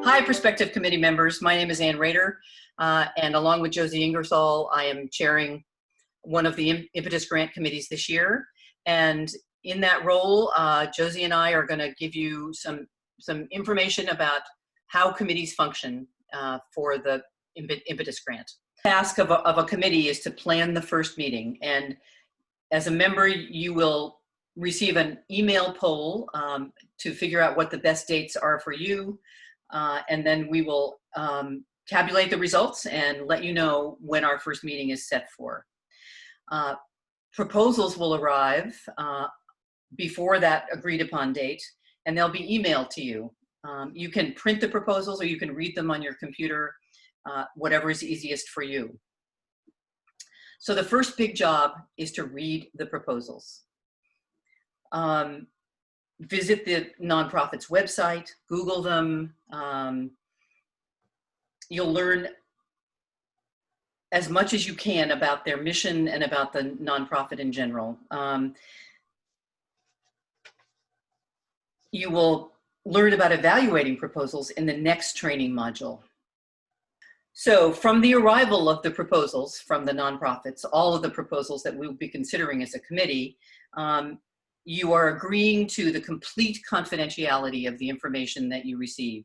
Hi, prospective committee members. My name is Ann Rader, and along with Josie Ingersoll, I am chairing one of the Impetus Grant Committees this year. And in that role, Josie and I are going to give you some information about how committees function for the Impetus Grant. The task of a committee is to plan the first meeting, and as a member, you will receive an email poll to figure out what the best dates are for you. And then we will tabulate the results and let you know when our first meeting is set for. Proposals will arrive before that agreed upon date, and they'll be emailed to you. You can print the proposals or you can read them on your computer, whatever is easiest for you. So the first big job is to read the proposals. Visit the nonprofit's website, Google them. You'll learn as much as you can about their mission and about the nonprofit in general. You will learn about evaluating proposals in the next training module. So from the arrival of the proposals from the nonprofits, all of the proposals that we'll be considering as a committee, you are agreeing to the complete confidentiality of the information that you receive.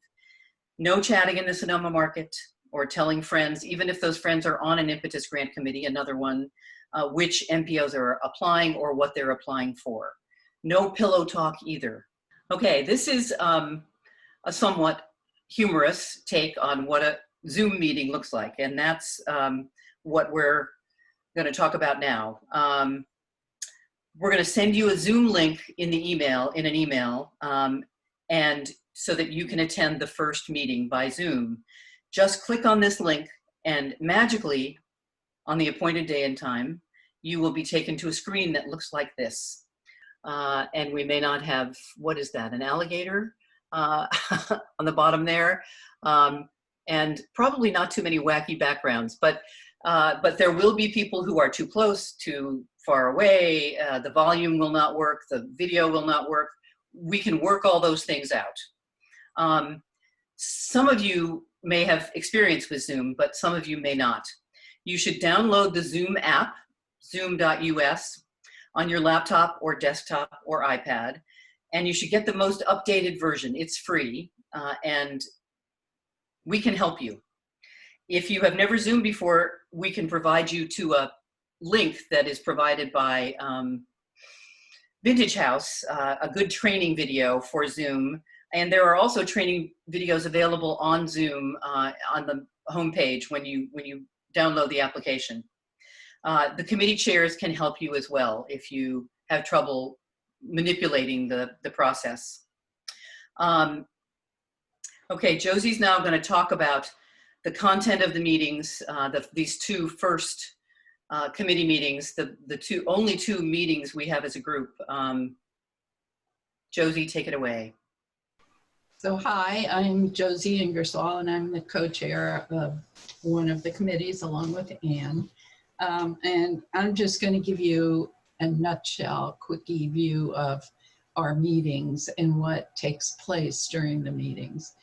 No chatting in the Sonoma market or telling friends, even if those friends are on an Impetus Grant Committee, another one, which MPOs are applying or what they're applying for. No pillow talk either. Okay, this is a somewhat humorous take on what a Zoom meeting looks like, and that's what we're going to talk about now. We're going to send you a Zoom link in an email, and so that you can attend the first meeting by Zoom. Just click on this link, and magically, on the appointed day and time, you will be taken to a screen that looks like this. And we may not have, what is that, an alligator on the bottom there, and probably not too many wacky backgrounds, but there will be people who are too close, too far away, the volume will not work, the video will not work. We can work all those things out. Some of you may have experience with Zoom, but some of you may not. You should download the Zoom app, zoom.us, on your laptop or desktop or iPad, and you should get the most updated version. It's free, and we can help you. If you have never Zoomed before, we can provide you to a link that is provided by Vintage House, a good training video for Zoom. And there are also training videos available on Zoom on the homepage when you download the application. The committee chairs can help you as well if you have trouble manipulating the process. Okay, Josie's now going to talk about the content of the meetings, these two first committee meetings, the only two meetings we have as a group. Josie, take it away. So hi, I'm Josie Ingersoll, and I'm the co-chair of one of the committees along with Ann. And I'm just going to give you a nutshell, quickie view of our meetings and what takes place during the meetings.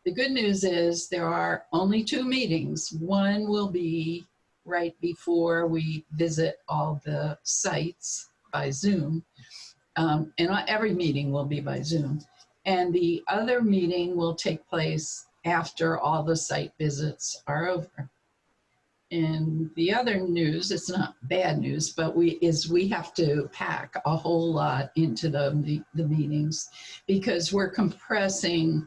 The good news is there are only two meetings. One will be right before we visit all the sites by Zoom, and every meeting will be by Zoom. And the other meeting will take place after all the site visits are over. And the other news, it's not bad news, but we have to pack a whole lot into the meetings because we're compressing,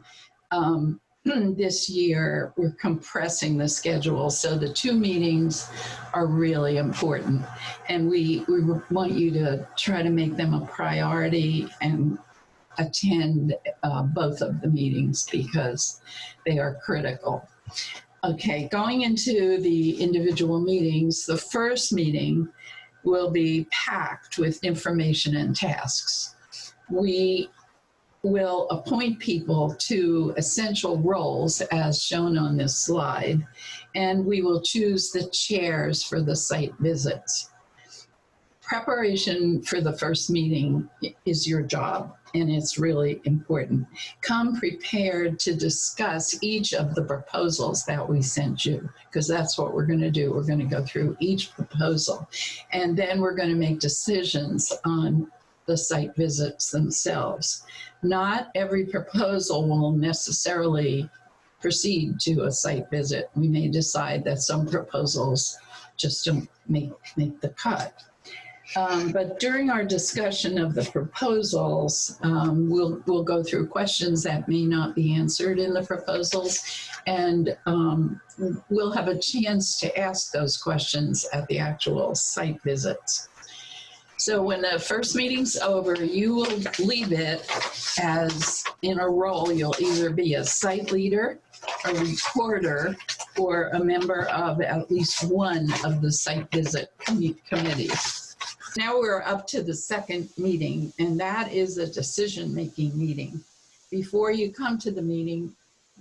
this year, we're compressing the schedule. So the two meetings are really important. And we want you to try to make them a priority and attend both of the meetings because they are critical. Okay, going into the individual meetings, the first meeting will be packed with information and tasks. We will appoint people to essential roles as shown on this slide, and we will choose the chairs for the site visits. Preparation for the first meeting is your job, and it's really important. Come prepared to discuss each of the proposals that we sent you, because that's what we're going to do. We're going to go through each proposal, and then we're going to make decisions on the site visits themselves. Not every proposal will necessarily proceed to a site visit. We may decide that some proposals just don't make the cut. But during our discussion of the proposals, we'll go through questions that may not be answered in the proposals, and we'll have a chance to ask those questions at the actual site visits. So when the first meeting's over, you will leave it as in a role. You'll either be a site leader, a reporter, or a member of at least one of the site visit committees. Now we're up to the second meeting, and that is a decision-making meeting. Before you come to the meeting,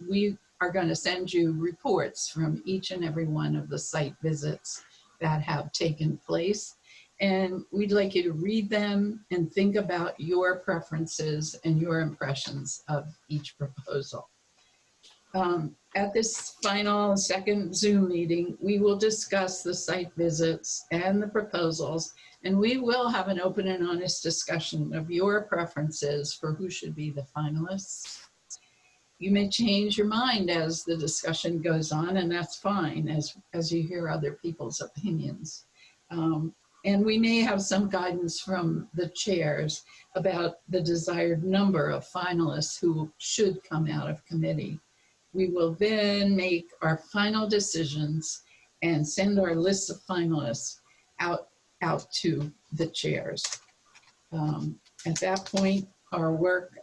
we are going to send you reports from each and every one of the site visits that have taken place. And we'd like you to read them and think about your preferences and your impressions of each proposal. At this final second Zoom meeting, we will discuss the site visits and the proposals, and we will have an open and honest discussion of your preferences for who should be the finalists. You may change your mind as the discussion goes on, and that's fine as you hear other people's opinions. And we may have some guidance from the chairs about the desired number of finalists who should come out of committee. We will then make our final decisions and send our list of finalists out to the chairs. At that point, our work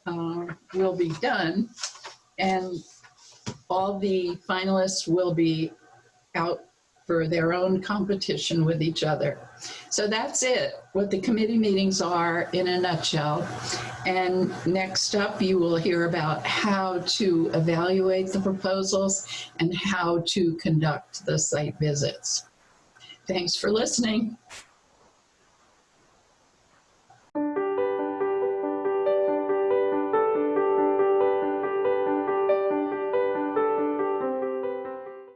will be done, and all the finalists will be out for their own competition with each other. So that's it, what the committee meetings are in a nutshell. And next up, you will hear about how to evaluate the proposals and how to conduct the site visits. Thanks for listening.